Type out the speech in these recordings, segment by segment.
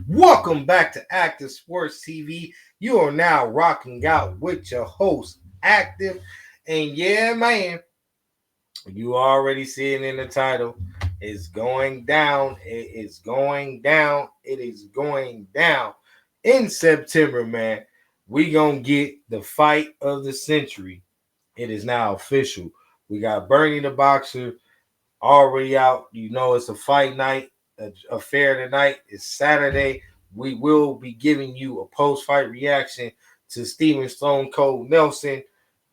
Welcome back to Active Sports TV. You are now rocking out with your host, Active. And yeah, man, you already see it in the title. It's going down. It is going down. It is going down. In September, man, we going to get the fight of the century. It is now official. We got Bernie the Boxer already out. You know it's a fight night, a fair tonight. It's Saturday. We will be giving you a post-fight reaction to Steven Stone Cold Nelson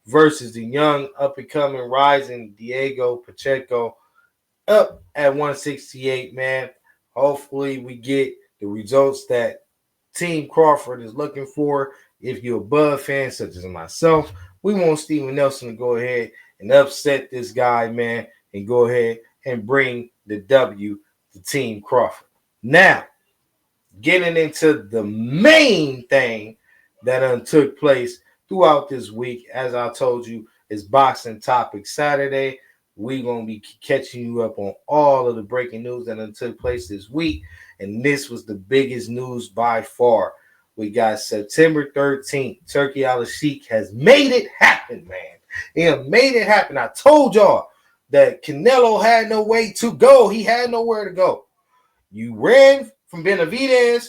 versus the young up-and-coming rising Diego Pacheco up at 168, man. Hopefully we get the results that Team Crawford is looking for. If you're a Bud fan such as myself, we want Steven Nelson to go ahead and upset this guy, man, and go ahead and bring the W to Team Crawford. Now, getting into the main thing that took place throughout this week, as I told you, is Boxing Topic Saturday. We're going to be catching you up on all of the breaking news that took place this week, and this was the biggest news by far. We got September 13th. Turkey Al-Sheikh has made it happen, man. He has made it happen. I told y'all that Canelo had no way to go. He had nowhere to go. You ran from Benavidez.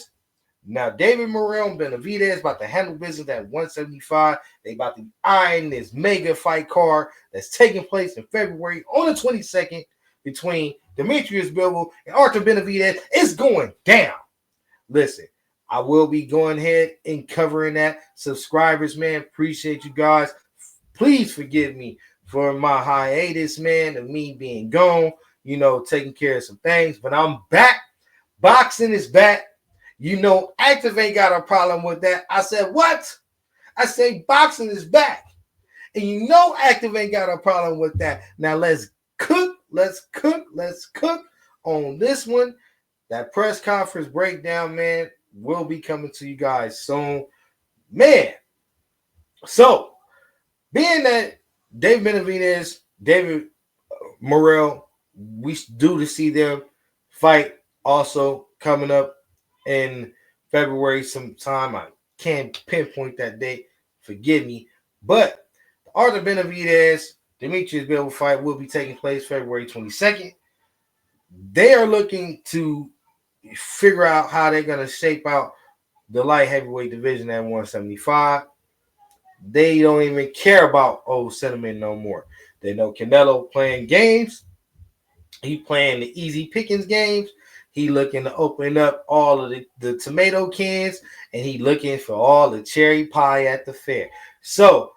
Now, David Morrell and Benavidez about to handle business at 175. They about to iron this mega fight card that's taking place in February on the 22nd between Demetrius Bivol and Arthur Benavidez. It's going down. Listen, I will be going ahead and covering that. Subscribers, man, appreciate you guys. Please forgive me for my hiatus, man, of me being gone, taking care of some things. But I'm back. Boxing is back. Active ain't got a problem with that. I said, what? I say boxing is back. And Active ain't got a problem with that. Now let's cook on this one. That press conference breakdown, man, will be coming to you guys soon. Man, so being that David Benavidez, David Morrell, we do to see them fight also coming up in February sometime. I can't pinpoint that date. Forgive me. But the Arthur Benavidez, Demetrius Bivol fight will be taking place February 22nd. They are looking to figure out how they're going to shape out the light heavyweight division at 175. They don't even care about old sentiment no more. They know Canelo playing games. He playing the easy pickings games. He looking to open up all of the tomato cans, and he looking for all the cherry pie at the fair. So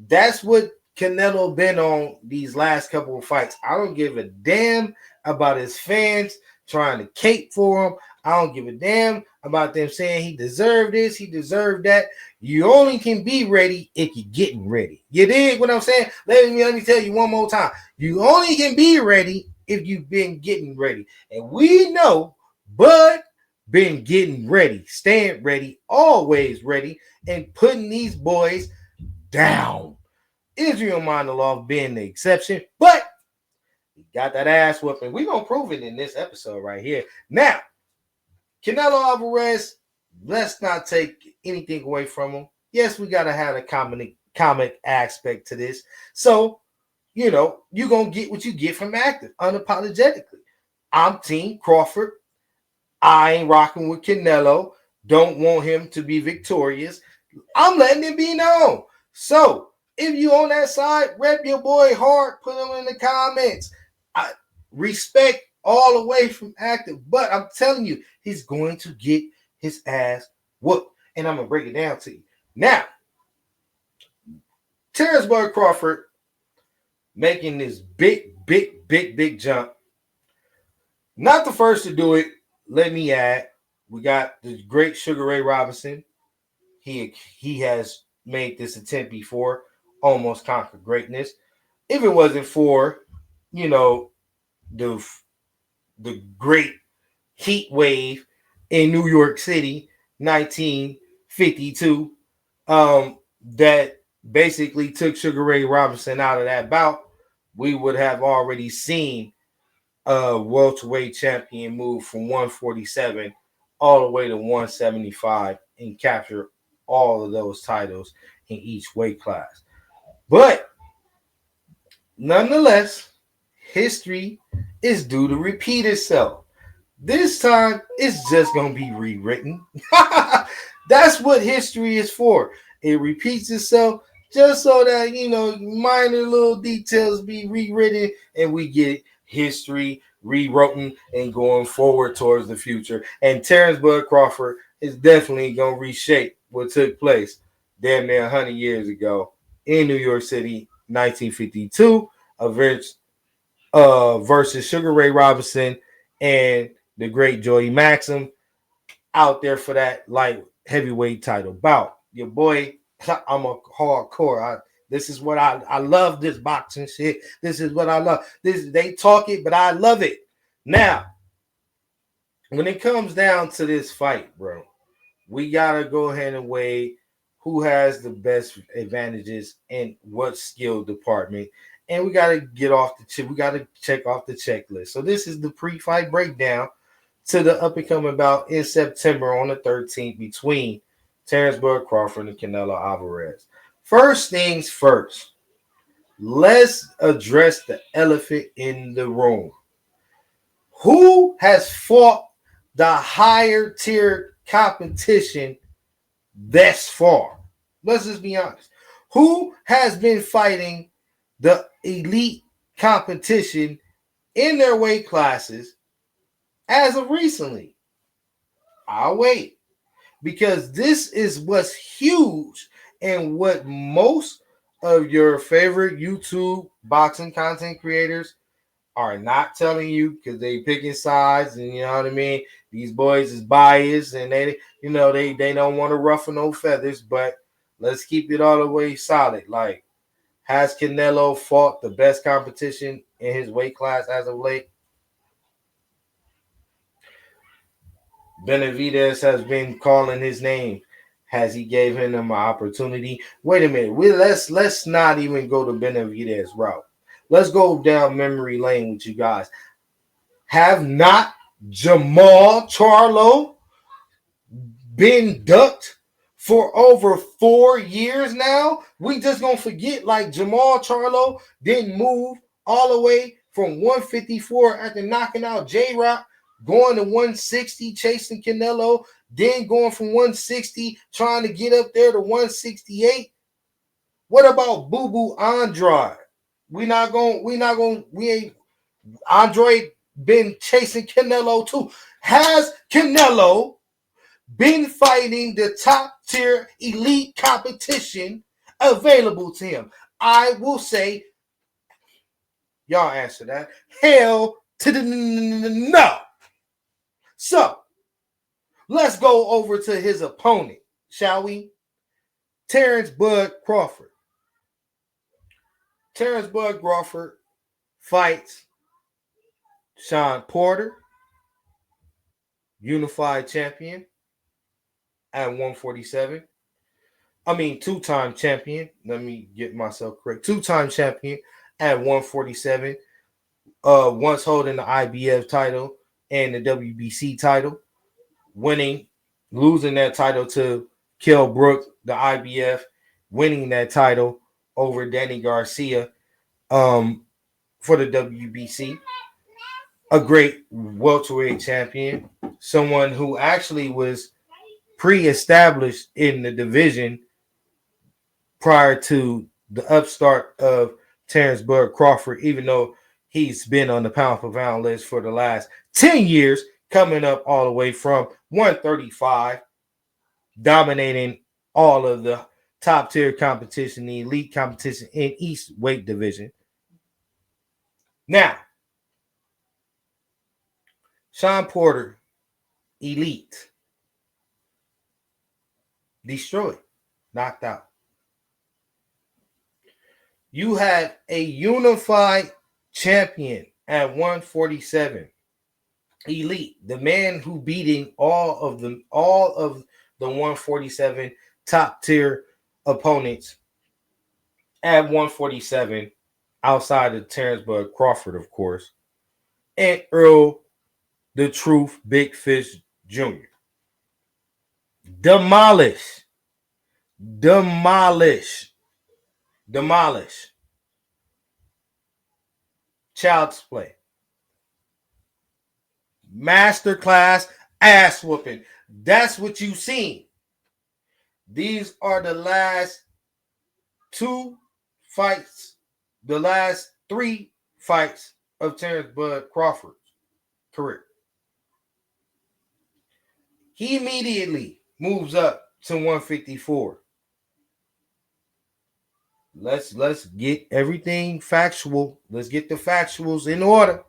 that's what Canelo been on these last couple of fights. I don't give a damn about his fans trying to cape for him. I don't give a damn about them saying he deserved this, he deserved that. You only can be ready if you're getting ready. You dig what I'm saying? Let me tell you one more time. You only can be ready if you've been getting ready. And we know Bud been getting ready, staying ready, always ready, and putting these boys down. Israel Manilov being the exception, but he got that ass whooping. We're going to prove it in this episode right here. Now, Canelo Alvarez, let's not take anything away from him. Yes, we got to have a comic aspect to this. So, you're going to get what you get from Active, unapologetically. I'm Team Crawford. I ain't rocking with Canelo. Don't want him to be victorious. I'm letting it be known. So, if you on that side, rep your boy hard. Put him in the comments. I respect all the way from Active. But I'm telling you, he's going to get his ass whooped. And I'm going to break it down to you. Now, Terence Bud Crawford making this big jump. Not the first to do it, let me add. We got the great Sugar Ray Robinson. He has made this attempt before, almost conquered greatness. If it wasn't for, you know, the the great heat wave in New York City, 1952, that basically took Sugar Ray Robinson out of that bout, we would have already seen a welterweight champion move from 147 all the way to 175 and capture all of those titles in each weight class. But nonetheless, history is due to repeat itself. This time, it's just going to be rewritten. That's what history is for. It repeats itself just so that, minor little details be rewritten and we get history rewritten and going forward towards the future. And Terence Bud Crawford is definitely going to reshape what took place damn near 100 years ago in New York City, 1952, versus Sugar Ray Robinson and the great Joey Maxim out there for that light heavyweight title bout. Your boy, I'm a hardcore. This is what I love. This boxing shit. This is what I love. They talk it, but I love it. Now, when it comes down to this fight, bro, we gotta go ahead and weigh who has the best advantages in what skill department, and we gotta get off the we gotta check off the checklist. So this is the pre-fight breakdown to the up and coming bout in September on the 13th between Terence Bud Crawford and Canelo Alvarez. First things first, let's address the elephant in the room. Who has fought the higher tier competition thus far? Let's just be honest. Who has been fighting the elite competition in their weight classes as of recently? I'll wait, because this is what's huge and what most of your favorite YouTube boxing content creators are not telling you, because they picking sides, and you know what I mean. These boys is biased, and they don't want to ruffle no feathers. But let's keep it all the way solid. Like, has Canelo fought the best competition in his weight class as of late? Benavidez has been calling his name. Has he given him an opportunity? Wait a minute. Let's not even go to Benavidez route. Let's go down memory lane with you guys. Have not Jamal Charlo been ducked for over 4 years now? We just gonna forget like Jamal Charlo didn't move all the way from 154 after knocking out J-Rock, going to 160 chasing Canelo, then going from 160 trying to get up there to 168. What about Boo Boo Andrade? We ain't Andre been chasing Canelo too. Has Canelo been fighting the top tier elite competition available to him? I will say, y'all answer that. Hell to the no. So let's go over to his opponent, shall we? Terence Bud Crawford. Terence Bud Crawford fights Sean Porter, unified champion at 147. I mean, two-time champion. Let me get myself correct. Two-time champion at 147. Once holding the IBF title and the WBC title, losing that title to Kell Brook, the IBF, winning that title over Danny Garcia for the WBC. A great welterweight champion, someone who actually was pre-established in the division prior to the upstart of Terence Bud Crawford, even though he's been on the pound for pound list for the last 10 years, coming up all the way from 135, dominating all of the top tier competition, the elite competition in each weight division. Now, Sean Porter, elite. destroyed, knocked out. You had a unified champion at 147. Elite, the man who beating all of the 147 top tier opponents at 147, outside of Terence Bud Crawford, of course, and Earl the Truth Big Fish Jr. Demolish, demolish, demolish. Child's Play. Masterclass ass whooping. That's what you seen. These are the last two fights, the last three fights of Terence Bud Crawford's career. He immediately moves up to 154. Let's get everything factual. Let's get the factuals in order.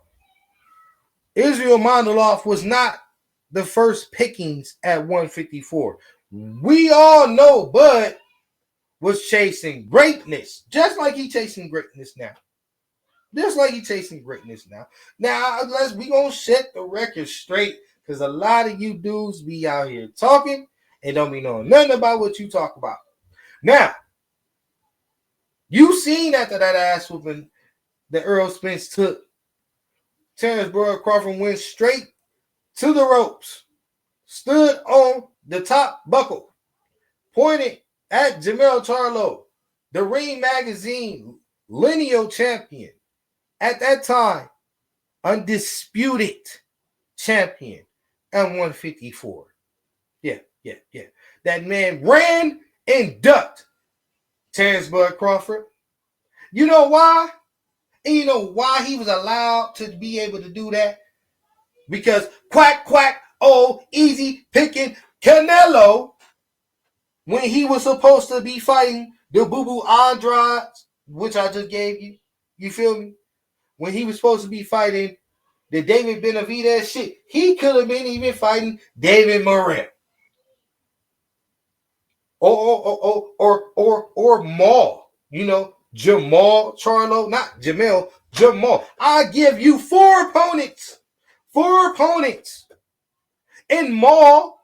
Israel Mondolov was not the first pickings at 154. We all know Bud was chasing greatness, just like he chasing greatness now. Just like he chasing greatness now. Now, we gonna set the record straight, because a lot of you dudes be out here talking and don't be knowing nothing about what you talk about. Now, you seen after that ass whooping that Earl Spence took, Terence Bud Crawford went straight to the ropes, stood on the top buckle, pointed at Jermell Charlo, the Ring Magazine lineal champion. At that time, undisputed champion at 154. Yeah. That man ran and ducked Terence Bud Crawford. You know why? And you know why he was allowed to be able to do that? Because quack, quack, oh, easy picking Canelo, when he was supposed to be fighting the Boo-Boo Andrade, which I just gave you. You feel me? When he was supposed to be fighting the David Benavidez shit, he could have been even fighting David Morrell. Or Maul. You know, Jamal Charlo, not Jamel, Jamal. I give you four opponents. And Maul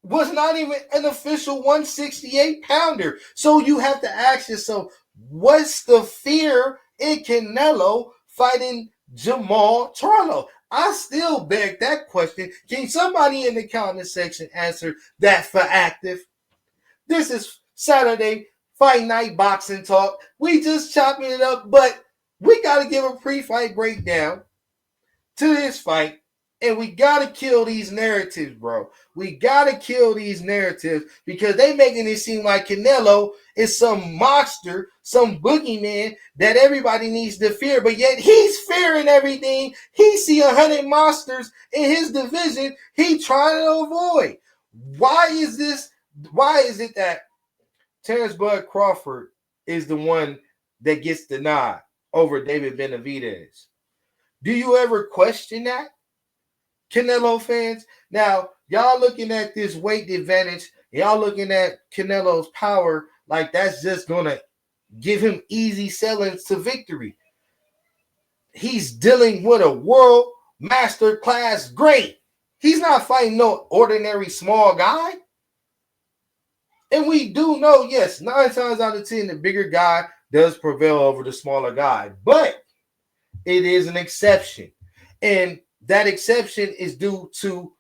was not even an official 168 pounder. So you have to ask yourself, what's the fear in Canelo fighting Jamal Charlo? I still beg that question. Can somebody in the comment section answer that for active? This is Saturday Fight Night Boxing Talk. We just chopping it up, but we got to give a pre-fight breakdown to this fight. And we got to kill these narratives, bro. We got to kill these narratives, because they making it seem like Canelo is some monster, some boogeyman that everybody needs to fear. But yet he's fearing everything. He see 100 monsters in his division he trying to avoid. Why is it that Terence Bud Crawford is the one that gets the nod over David Benavidez? Do you ever question that, Canelo fans? Now, y'all looking at this weight advantage, y'all looking at Canelo's power like that's just going to give him easy sellings to victory. He's dealing with a world master class great. He's not fighting no ordinary small guy. And we do know, yes, 9 times out of 10, the bigger guy does prevail over the smaller guy. But it is an exception. And that exception is due to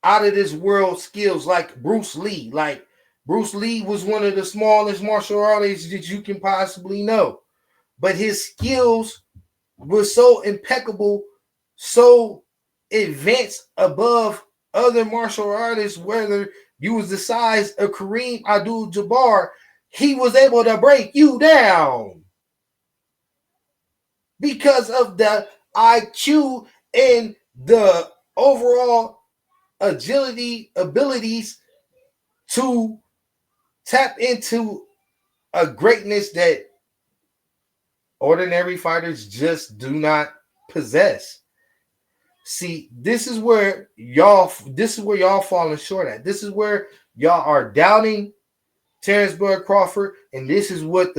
out of this world skills like Bruce Lee. Like, Bruce Lee was one of the smallest martial artists that you can possibly know. But his skills were so impeccable, so advanced above other martial artists, whether you was the size of Kareem Abdul-Jabbar, he was able to break you down because of the IQ and the overall agility, abilities to tap into a greatness that ordinary fighters just do not possess. See, this is where y'all falling short at. This is where y'all are doubting Terence Bud Crawford, and this is where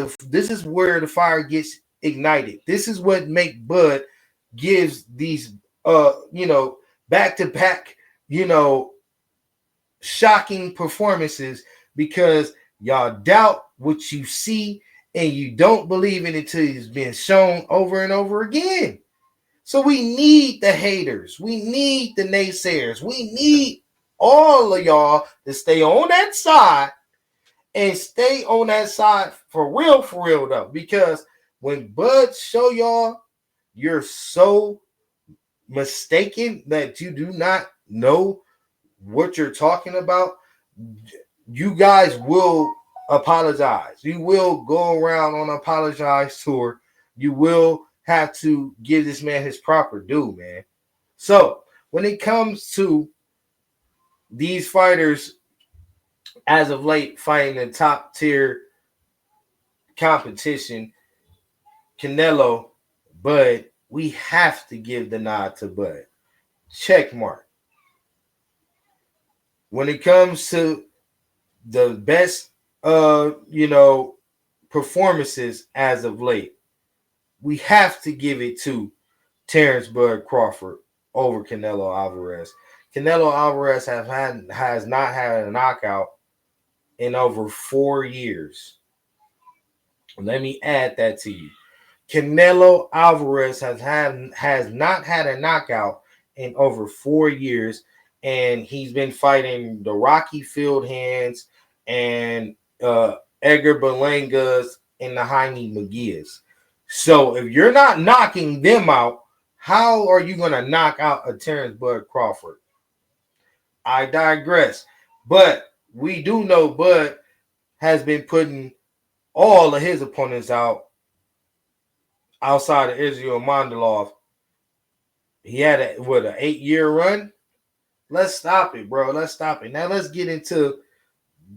the fire gets ignited. This is what make Bud gives these back to back, you know, shocking performances because y'all doubt what you see and you don't believe it until it's been shown over and over again. So we need the haters. We need the naysayers. We need all of y'all to stay on that side and stay on that side for real though. Because when Bud show y'all you're so mistaken that you do not know what you're talking about, you guys will apologize. You will go around on an apologize tour. You will have to give this man his proper due, man. So when it comes to these fighters as of late fighting the top tier competition, Canelo, Bud, we have to give the nod to Bud. Check mark. When it comes to the best performances as of late, we have to give it to Terence Bud Crawford over Canelo Alvarez. Canelo Alvarez has not had a knockout in over 4 years. Let me add that to you. Canelo Alvarez has not had a knockout in over 4 years, and he's been fighting the Rocky Field Hands and Edgar Berlangas and the Jaime Maguias. So if you're not knocking them out, how are you going to knock out a Terence Bud Crawford? I digress. But we do know Bud has been putting all of his opponents out outside of Israel Mondolov. He had an 8-year run. Let's stop it, bro. Let's stop it. Now let's get into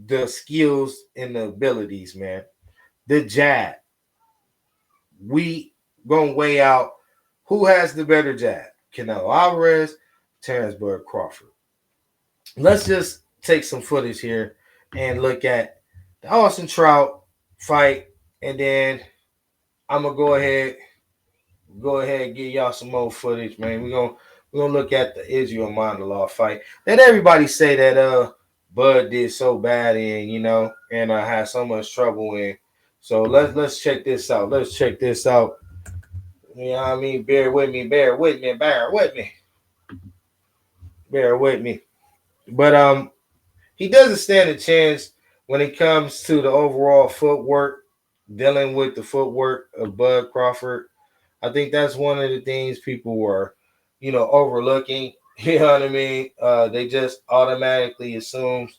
the skills and the abilities, man. The jab. We gonna weigh out who has the better jab. Canelo Alvarez, Terence Bud Crawford. Let's just take some footage here and look at the Austin Trout fight, and then I'm gonna go ahead and give y'all some more footage, man. We're gonna look at the Israel Mondolov fight that everybody say that Bud did so bad in, and had so much trouble in. So let's check this out. Let's check this out. You know what I mean? Bear with me. Bear with me. But he doesn't stand a chance when it comes to the overall footwork, dealing with the footwork of Bud Crawford. I think that's one of the things people were, overlooking. You know what I mean? They just automatically assumes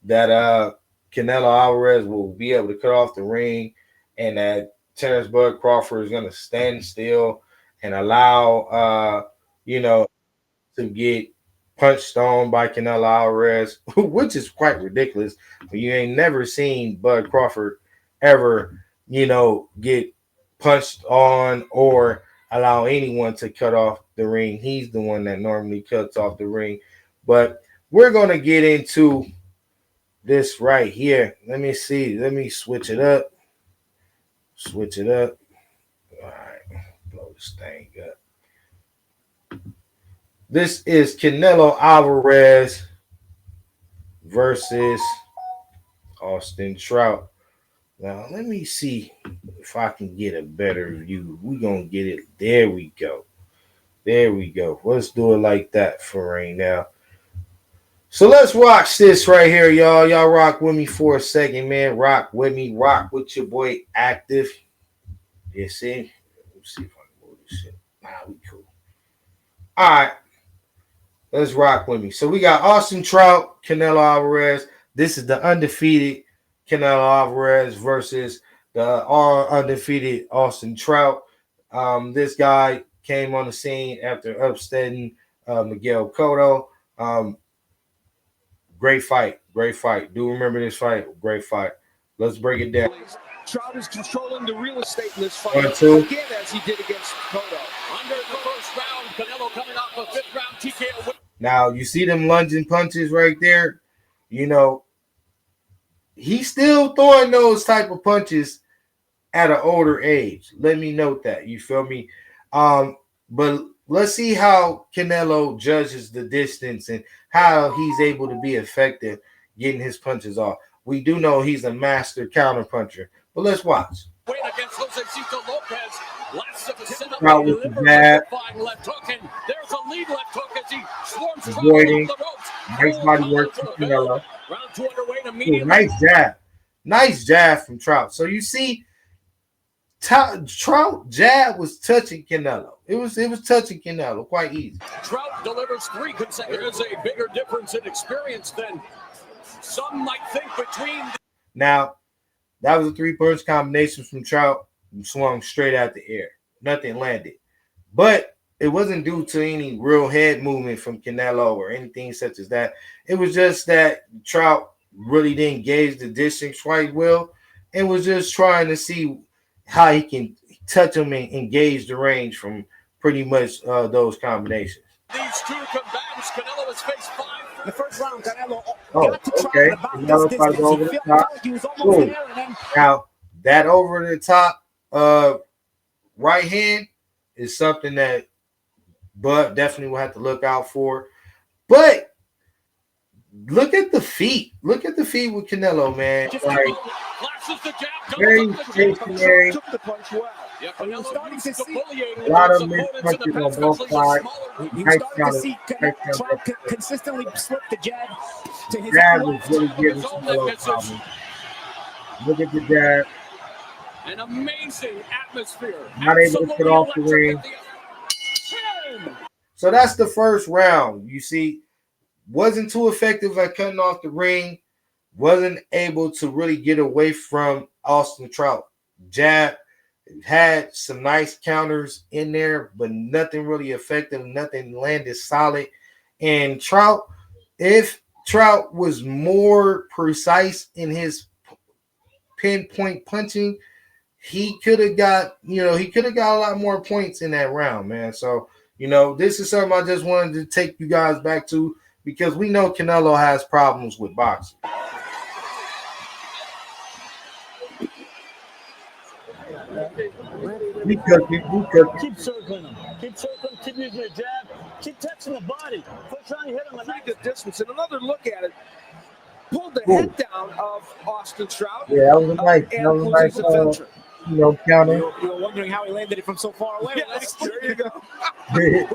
that Canelo Alvarez will be able to cut off the ring, and that Terence Bud Crawford is going to stand still and allow, to get punched on by Canelo Alvarez, which is quite ridiculous. But you ain't never seen Bud Crawford ever, get punched on or allow anyone to cut off the ring. He's the one that normally cuts off the ring. But we're going to get into this right here. Let me see. Let me switch it up. All right. Blow this thing up. This is Canelo Alvarez versus Austin Trout. Now, let me see if I can get a better view. We're going to get it. There we go. Let's do it like that for right now. So let's watch this right here, y'all. Y'all rock with me for a second, man. Rock with me. Rock with your boy Active. You see? Let's see if I can move this shit. We cool. All right. Let's rock with me. So we got Austin Trout, Canelo Alvarez. This is the undefeated Canelo Alvarez versus the undefeated Austin Trout. This guy came on the scene after upsetting Miguel Cotto. Great fight. Do remember this fight? Great fight. Let's break it down. Trout is controlling the real estate in this fight. 1, 2. Again, as he did against Cotto. Under the first round. Now, you see them lunging punches right there. You know, he's still throwing those type of punches at an older age. Let me note that. You feel me? But let's see how Canelo judges the distance and how he's able to be effective getting his punches off. We do know he's a master counter puncher, but let's watch. Out with the jab, avoiding, nice body work from Canelo. Ooh, nice jab from Trout. So you see, Trout jab was touching Canelo. It was touching Canelo quite easy. Trout delivers 3 consecutive. There's a bigger difference in experience than some might think between. Now, that was a 3-punch combination from Trout. Swung straight out the air. Nothing landed. But it wasn't due to any real head movement from Canelo or anything such as that. It was just that Trout really didn't gauge the distance quite well and was just trying to see how he can touch him and engage the range from pretty much those combinations. These two combatants, Canelo has faced 5. In the first round, Canelo got to try about this distance. Over the top. Like he was almost there, and then... Now, that over the top right hand is something that Bud definitely will have to look out for. But look at the feet. Look at the feet with Canelo, man. Like, very stationary. Yeah, Canelo starting to see a lot of mixed punches on both sides. He was starting to see Canelo consistently slip the jab to his jab was really giving Canelo problems. Look at the jab. An amazing atmosphere. Not able to get off the ring. So that's the first round. You see, wasn't too effective at cutting off the ring. Wasn't able to really get away from Austin Trout. Jab had some nice counters in there, but nothing really effective. Nothing landed solid. And Trout, if Trout was more precise in his pinpoint punching, he could have got a lot more points in that round, man. So, this is something I just wanted to take you guys back to because we know Canelo has problems with boxing. We cook it. Keep circling him. Keep circling. Keep using the jab. Keep touching the body. First round, you hit him a pretty good distance. And another look at it. Pulled the head down of Austin Trout. Yeah, that was a nice, counter. You were wondering how he landed it from so far away. Yes, there you go. The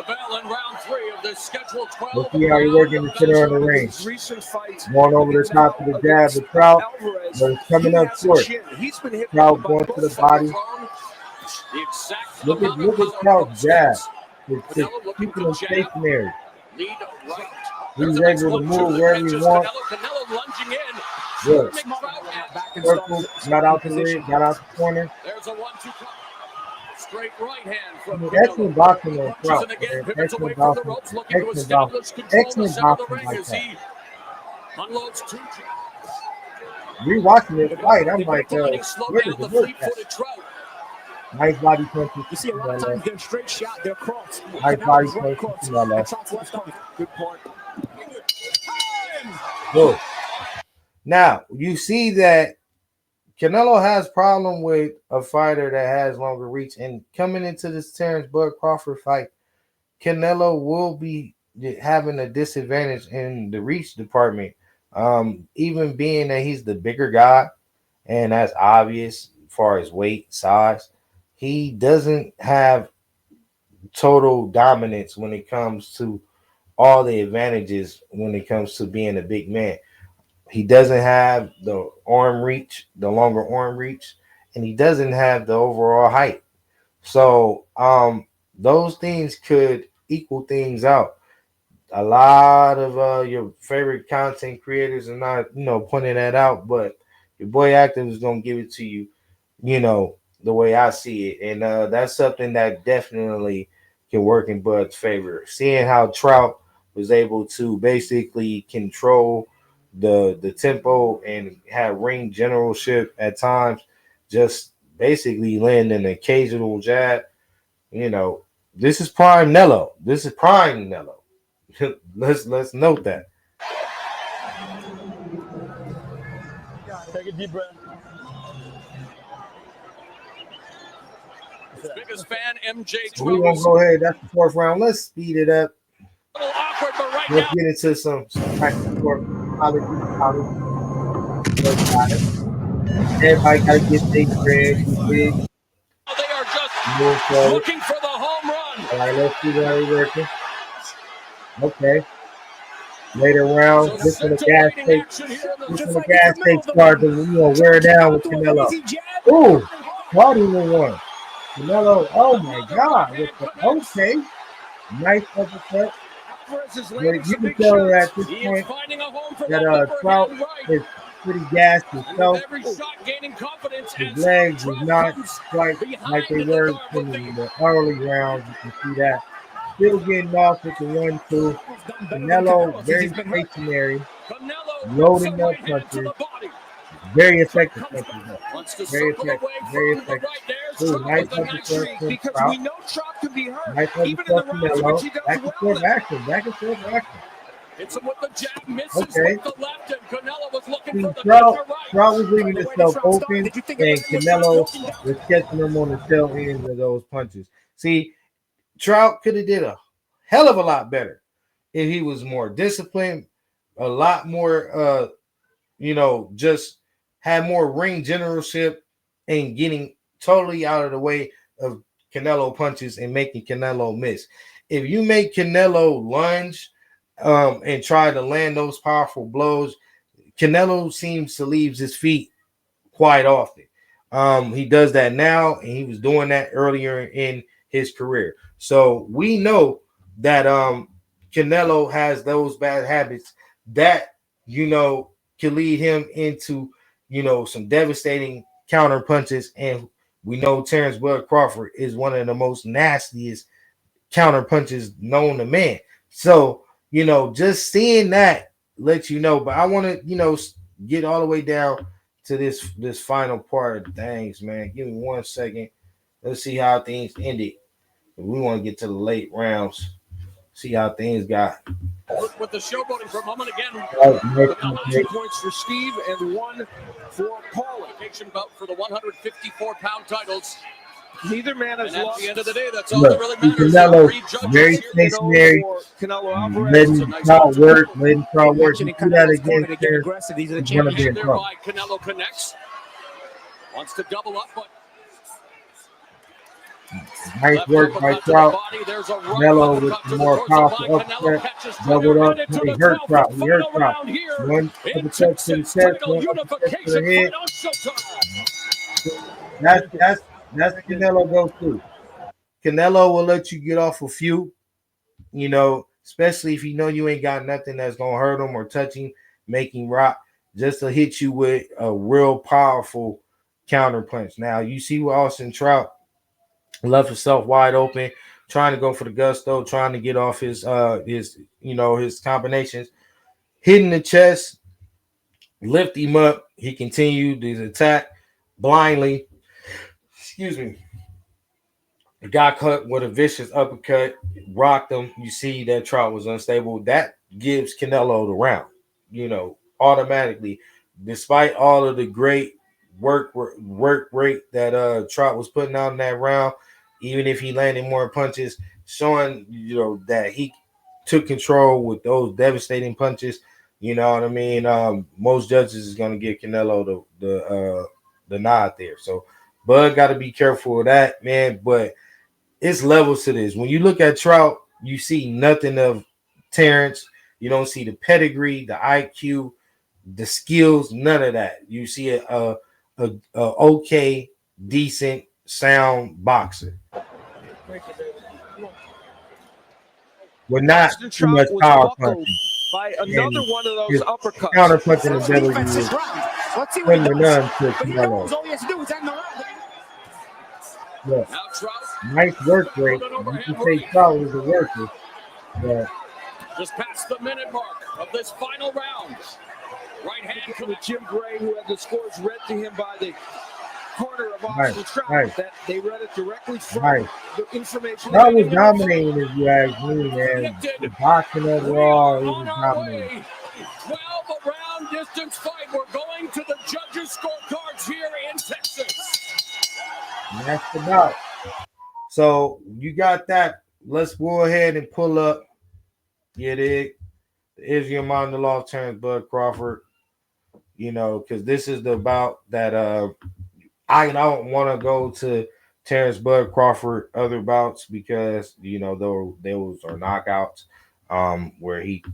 bell in round 3 of the scheduled 12. Let's see how he's working the center on the range. Recent fights. Going over the top of the jab of Trout, but it's coming up short. He's been hit Trout going to the body. Look at Trout's jab. It's keeping him stationary. He's able to move wherever he wants. Canelo lunging in. Good. Circle, got out the ring, got out the corner. There's a 1-2 straight right hand from excellent boxing on Trout. Excellent boxing. Excellent boxing like that. Unloads 2. Rewatching this fight, I'm like, where is the work at? Nice body punches. You see a lot of times they're straight shot, they're cross. Nice body punches. Good point. Good. Now, you see that Canelo has problem with a fighter that has longer reach. And coming into this Terence Bud Crawford fight, Canelo will be having a disadvantage in the reach department. Even being that he's the bigger guy, and that's obvious as far as weight, size, he doesn't have total dominance when it comes to all the advantages when it comes to being a big man. He doesn't have the arm reach, the longer arm reach, and he doesn't have the overall height. So those things could equal things out. A lot of your favorite content creators are not, pointing that out, but your boy Active is going to give it to you, the way I see it. And that's something that definitely can work in Bud's favor. Seeing how Trout was able to basically control the tempo and have ring generalship at times, just basically land an occasional jab. This is prime Nello. This is prime Nello. let's note that. Take a deep breath. His biggest fan, MJ. So we're gonna go ahead. That's the fourth round. Let's speed it up. A little awkward, but right Let's now. get into some practice for college. Everybody gotta get their bread. They are just looking for the home run. All right, let's see how they're working. Okay. Later round, this one a gas tank. This one a gas tank start to wear down with Canelo. Ooh, caught him in one. Canelo, oh my God. Okay. Nice uppercut. You can tell her at this point that Trout is pretty gassed himself. His legs is not quite like they were in the early rounds. You can see that. Still getting off with the 1-2. Canelo, very stationary, loading up punches. Very effective punches. Very effective. Very effective. Ooh, nice uppercut from Trout. Nice uppercut from Canelo. Back and forth action. Back and forth action. Hits him with the jab, misses with the left, and Canelo was looking for the Trout was leaving himself open, and Canelo was catching him on the tail ends of those punches. See, Trout could have did a hell of a lot better if he was more disciplined, a lot more, just had more ring generalship and getting totally out of the way of Canelo punches and making Canelo miss. If you make Canelo lunge and try to land those powerful blows, Canelo seems to leave his feet quite often. He does that now, and he was doing that earlier in his career. So we know that Canelo has those bad habits that, can lead him into, some devastating counter punches. And we know Terence Bud Crawford is one of the most nastiest counter punches known to man. So, just seeing that lets you know. But I want to, get all the way down to this final part of things, man. Give me 1 second. Let's see how things ended. We want to get to the late rounds. See how things got. With the showboating for a moment again. 2 points for Steve and 1 for Paula. Bout for the 154-pound titles. Neither man has lost. At the end of the day, that's all that really matters. Canelo, very stationary, Canelo Alvarez. letting Trout work. You do that against get aggressive. These are the champions. Thereby, Canelo connects. Wants to double up, but nice work by Trout. Canelo with more powerful upset. Doubled up. He hurt Trout. One uppercut to the chest, one uppercut to the head. That's Canelo go to. Canelo will let you get off a few, especially if you ain't got nothing that's gonna hurt him or touch him, make him rock, just to hit you with a real powerful counter punch. Now you see what Austin Trout left himself wide open, trying to go for the gusto, trying to get off his combinations, hitting the chest, lift him up. He continued his attack blindly. Excuse me. The guy cut with a vicious uppercut, rocked him. You see that Trout was unstable. That gives Canelo the round, automatically, despite all of the great work rate that Trout was putting out in that round. Even if he landed more punches, showing that he took control with those devastating punches. You know what I mean? Most judges is going to give Canelo the nod there. So Bud got to be careful of that, man. But it's levels to this. When you look at Trout, you see nothing of Terence. You don't see the pedigree, the IQ, the skills, none of that. You see a okay, decent, sound boxer. We're not too much power punching. By another one of those uppercuts. Counter punching ability is when we're none to Canelo. Yeah. Nice work rate. You can say Trout is a worker. Yeah. Just past the minute mark of this final round. Right hand to Jim Gray, who had the scores read to him by the corner of Nice, Austin Trout. nice. That they read it directly from Nice. the information. That was dominating, if you ask me, man. The boxing We overall, are it on was our dominating. way. 12-round distance fight. We're going to the judges' scorecards here in Texas. And that's the bout. So you got that. Let's go ahead and pull up. Get it. Israel Mandalov turns Bud Crawford. You know, because this is the bout that I don't want to go to Terence Bud Crawford other bouts because those are knockouts where he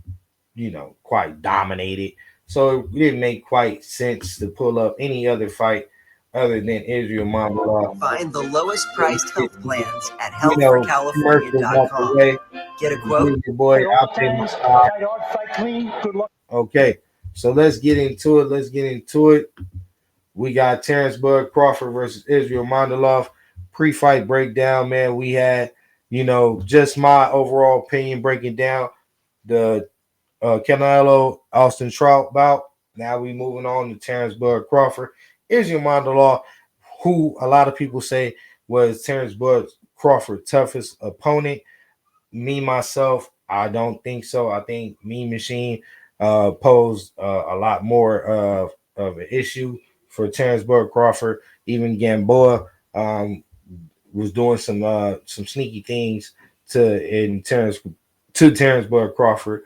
quite dominated. So it didn't make quite sense to pull up any other fight other than Israel Mamlov. Find the lowest priced health plans at Commercials walk healthforcalifornia.com. away. Get a quote. Your boy, I'll pay my side. Fight clean. Good luck. Okay, so let's get into it. We got Terence Bud Crawford versus Israel Mandalov pre-fight breakdown. Man, we had just my overall opinion breaking down the Canelo Austin Trout bout. Now we moving on to Terence Bud Crawford. Israel Mandalov, who a lot of people say was Terence Bud Crawford's toughest opponent. Me, myself, I don't think so. I think Mean Machine posed a lot more of an issue for Terence Bud Crawford. Even Gamboa was doing some sneaky things to Terence Bud Crawford.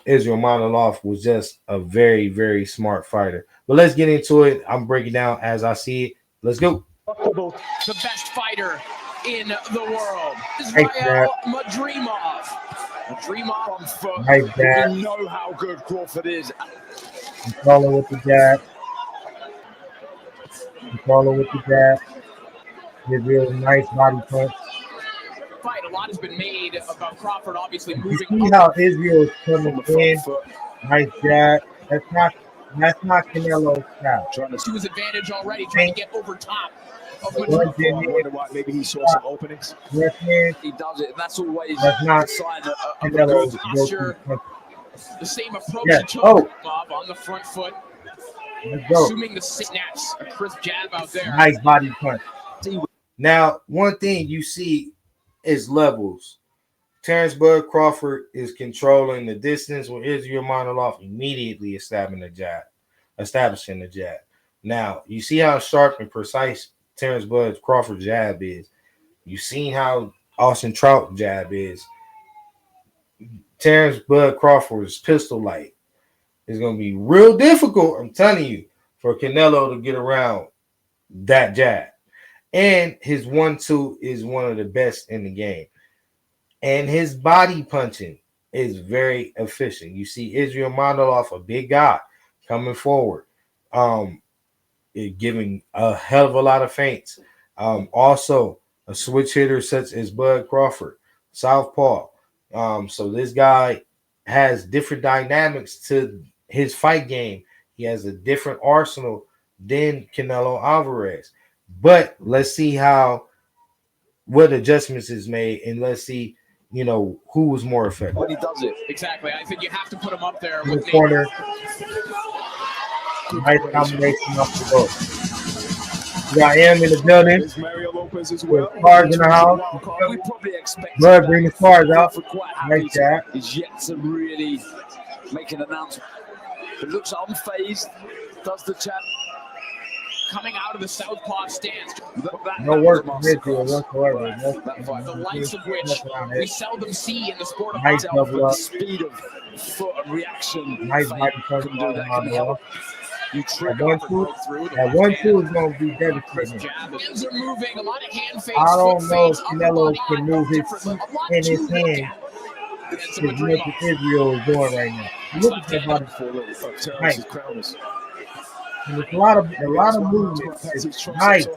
Israel Mandalov was just a very, very smart fighter. But let's get into it. I'm breaking down as I see it. Let's go. The best fighter in the world, Israel Madrimov. Madrimov on foot. Nice, we know how good Crawford is. Controller with the jab. Israel, nice body punch. Fight. A lot has been made about Crawford, obviously moving. You see how Israel is coming in. Nice jab. That's not Canelo's style. Trying to his advantage already, trying to get over top of Madrimov. I wonder why. Maybe he saw some openings. Yes, man. He does it. That's always That's not a sign of a Canelo's good posture. The same approach yes. he took on the front foot. Let's go. Assuming the snaps, a crisp jab out there. Nice body punch. Now, one thing you see is levels. Terence Bud Crawford is controlling the distance with Israel Mandalov immediately establishing the jab. Now, you see how sharp and precise Terence Bud Crawford's jab is. You seen how Austin Trout jab is. Terence Bud Crawford's pistol light is going to be real difficult, I'm telling you, for Canelo to get around that jab. And his 1-2 is one of the best in the game. And his body punching is very efficient. You see Israel Mandalov, a big guy, coming forward, giving a hell of a lot of feints. Also, a switch hitter such as Bud Crawford, southpaw. So this guy has different dynamics to his fight game. He has a different arsenal than Canelo Alvarez. But let's see what adjustments is made, and let's see, who was more effective. When he does it. Exactly. I think you have to put him up there In with the corner. Nice combination off the boat. We got him in the building. There's Mario Lopez as well. With cards in the house. We probably expect Bud, bring the cards out. Nice jab. He's yet to really make an announcement. It looks unfazed. Does the chat. coming out of the southpaw stance. No work from Israel whatsoever. The likes of which we seldom see in the sport of nice boxing. double up. Speed of foot and reaction. Nice body punch can do that. on Can the help. You That trigger. 1-2, that 1-2 is going to be devastating. Hands are moving, a lot of hand fakes, I don't foot know if fakes, upper Canelo body, can move his different- feet a lot in to his look hand at. It's a as much Madrimov. as Israel is doing right now. Look at that body. Terence's crowners. And there's a lot of movement. It's nice.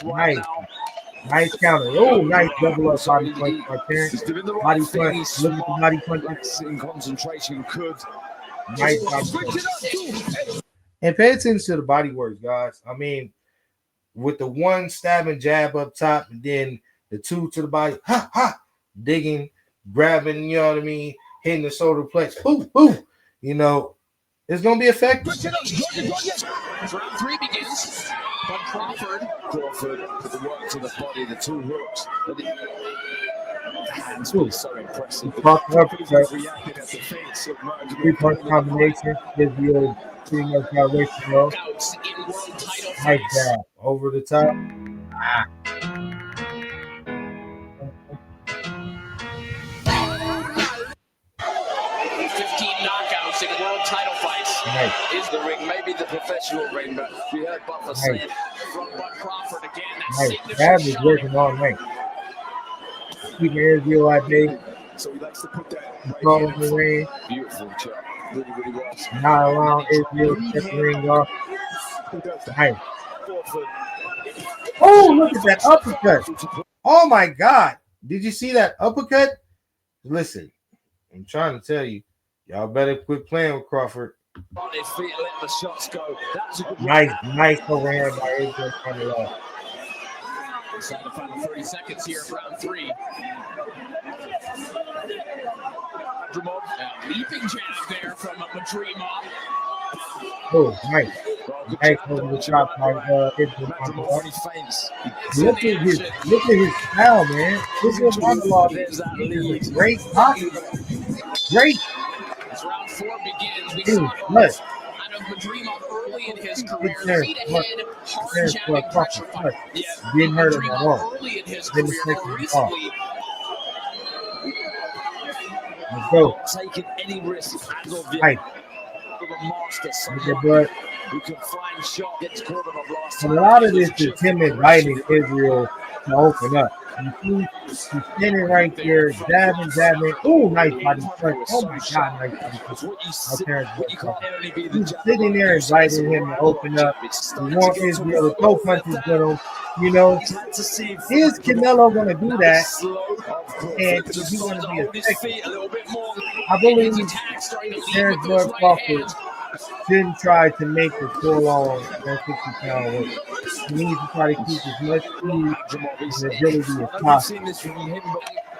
Nice. Nice counter. Oh, nice double up body punch by Terence. He's doing the right Body thing. punch. He's Look at the smart. body punch. Relaxing concentration could. Nice body punch. And pay attention to the body works, guys. I mean, with the one stabbing jab up top and then the two to the body, digging, grabbing, you know what I mean, hitting the shoulder plex, it's going to be effective. Round three begins. Bud Crawford. Crawford with the work to the body, the two hooks. But the hands were so impressive. Reacted at the face of Three-punch combination. Israel pretty much got away from her. Knockouts in world title Nice fights. jab. Over the top. 15 knockouts in world title fights. Nice. Is the ring, maybe the professional ring, but we heard Buffer say it. From Bud Crawford again. That Nice. signature Jab is shot. working all night. Keeping Israel at bay. So he likes to put that Controlling the ring. Beautiful chop. Really, really was. Not allowing Israel to set the ring off. Who does that? Nice. Crawford. Oh, look at that uppercut. Oh, my God. Did you see that uppercut? Listen, I'm trying to tell you, y'all better quit playing with Crawford. On his feet and let the shots go. That's a good Nice overhand by Israel Canelo. Inside the final 30 seconds here of round 3. Leaping jab there from Madrimov. Oh, nice. Nice over the top by Israel Canelo. Look at his style, man. Israel Canelo is a great boxer. Great. As round 4 begins, we Dude, saw look. out of Madrimov early in his career. Terence Feet Bud ahead, hard jabbing pressure fight. Didn't hurt him at all. Early in his Didn't career, take more him off. recently, Let's go. Taking any risk as of yet. Nice. Of a master, Look at Bud. who can find shot, gets caught on a blast. And a lot of this is him inviting Israel to open up. You see, he's standing right there, jabbing. Oh, nice body punch. Oh my God, nice body punch. He's sitting there inviting him to open up. He wants Israel to throw punches with him. You know, is Canelo going to do that? And is he going to be effective? I believe Terence Bud Crawford shouldn't try to make a full-on 150-pound weight. He needs to try to keep as much speed and agility as possible.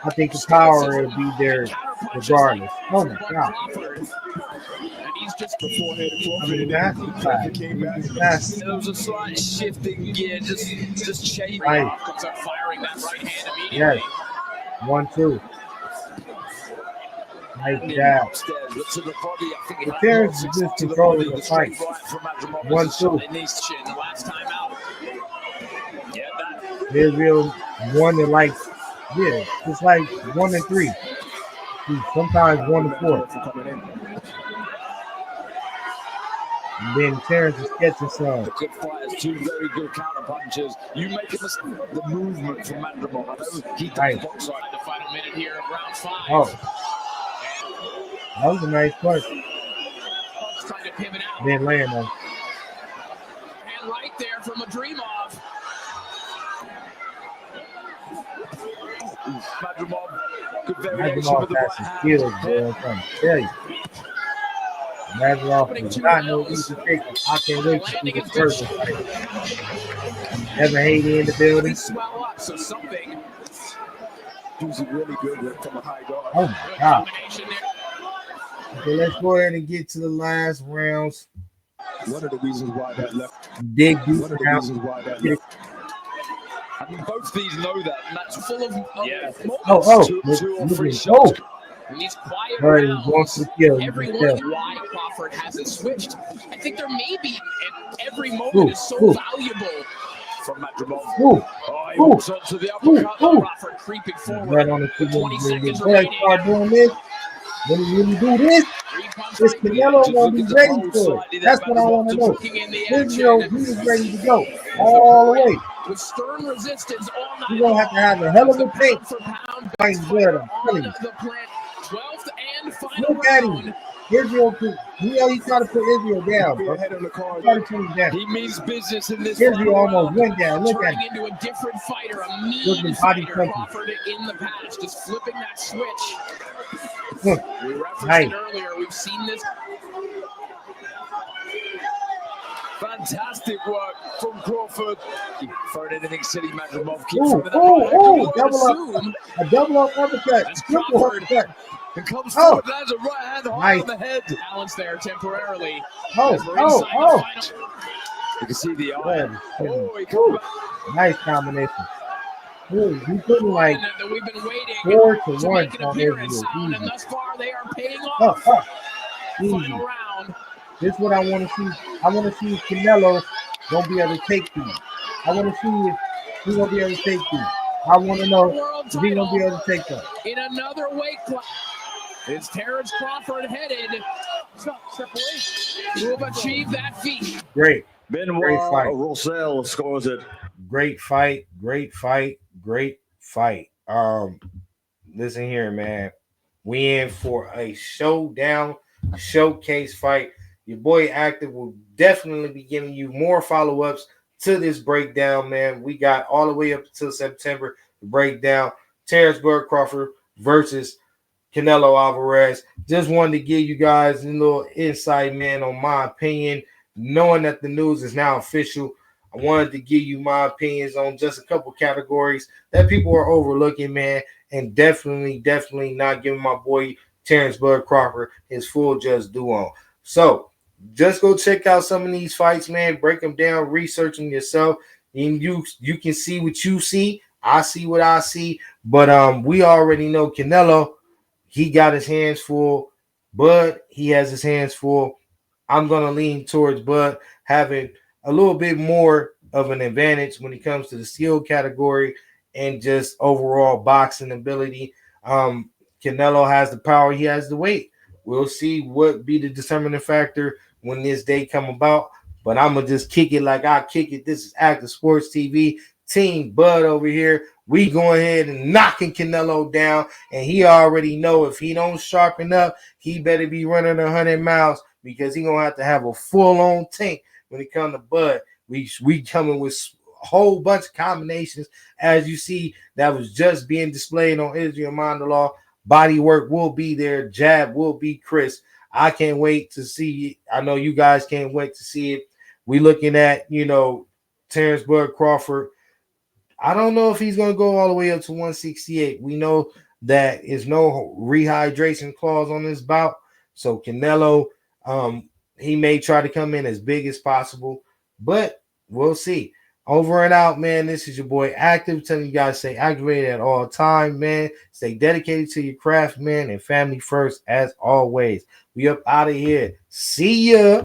I think the power will be there regardless. Oh my God. and he's just I mean, that's There was a slight shift in gear, just changing. Right. comes up firing that right hand immediately. Yes. 1-2. Nice jab. But to the body, I think The Terence is just controlling the fight. 1-2. Chin the last time out. Yeah, that Israel 1 and like, yeah, it's like 1 and 3. Sometimes 1 and 4. And then Terence is catching some. good fighters, two very good counter punches. You make a mistake, the movement from Mandramov. I know he Right. does box the final minute here of round 5. Oh, that was a nice punch. Buck's trying to pivot out. Then land on. And right there from Madrimov. Mandramov, good Imagine variation all with the that right some hand. skills, bro. I'm trying to tell you. Imagine all does not know easy takes. I can't wait to see this person. Ever Haiti in the building. Swell up, so something. He's really good from a high guard. Oh my God. Okay, let's go ahead and get to the last rounds. One of the reasons why that left. Dig deep One of the now. reasons why that left. I mean, both these know that, and that's full of moments. Oh, Two or look three at shots. In these quiet But he rounds, wants to kill. everyone why Crawford hasn't switched. I think there may be, and every moment is so valuable. From Mandramov. Ooh, Oh, he ooh, walks onto the uppercut. Crawford creeping right forward. on the 20 seconds When they remaining. start doing this, when you do this, is Canelo gonna be ready for it? That's what I want to know. Working in the Israel, action. he's ready to go all the way. With stern resistance all night You're gonna have to have a hell of a paint fighting blood. I'm telling you. the plant. 12th and final Look at round. him. Israel, he's trying to put Israel down, Be bro. ahead of the card. Trying to put him down. He means business in this Israel final almost round. went down. Look at Turning him. into a different fighter, a Look mean at body fighter. punches. Crawford in the past, just flipping that switch. Look, We referenced nice. it earlier. We've seen this. Fantastic work from Crawford. Keep throwing anything silly, Mandramov. Keep Ooh, throwing that ooh, right ooh, hand. double up, Assume a double up uppercut, triple uppercut. And comes Oh. forward, lands a right hand high Nice. on the head. balance there temporarily. Oh, As we're oh, inside the oh. final. You can see the That eye. is killing. Oh, he comes Woo. back. Nice combination. Ooh, he putting like That we've been waiting 4-1 to make an on appearance Israel. on, and Easy. thus far they are paying Oh, off. oh, easy. Final round. This is what I want to see. I want to see if Canelo gonna be able to take these. I want to see if he gonna be able to take these. I want to know World if he gonna be title able to take them. in another weight class. Is Terence Crawford headed to have achieved that feat? Great, great Benoit fight. Roussel scores it. Great fight. Great fight. Great fight. Listen here, man. We in for a showdown, showcase fight. Your boy Active will definitely be giving you more follow-ups to this breakdown, man. We got all the way up until September to break down Terence Bud Crawford versus Canelo Alvarez. Just wanted to give you guys a little insight, man, on my opinion, knowing that the news is now official. I wanted to give you my opinions on just a couple categories that people are overlooking, man, and definitely not giving my boy Terence Bud Crawford his full just due on. So just go check out some of these fights, man. Break them down, research them yourself, and you can see what you see. I see what I see, but we already know Canelo. He got his hands full. Bud, he has his hands full. I'm going to lean towards Bud having a little bit more of an advantage when it comes to the skill category and just overall boxing ability. Canelo has the power. He has the weight. We'll see what be the determining factor when this day come about. But I'm going to just kick it like I kick it. This is Active Sports TV. Team Bud over here. We going ahead and knocking Canelo down. And he already know if he don't sharpen up, he better be running 100 miles because he going to have a full-on tank when it comes to Bud. We coming with a whole bunch of combinations, as you see, that was just being displayed on Israel Mandalore. Body work will be there. Jab will be crisp. I can't wait to see it. I know you guys can't wait to see it. We looking at, Terence Bud Crawford. I don't know if he's going to go all the way up to 168. We know that is no rehydration clause on this bout. So Canelo, he may try to come in as big as possible, but we'll see. Over and out, man. This is your boy Active, telling you guys stay activated at all time, man. Stay dedicated to your craft, man, and family first as always. We up out of here. See ya.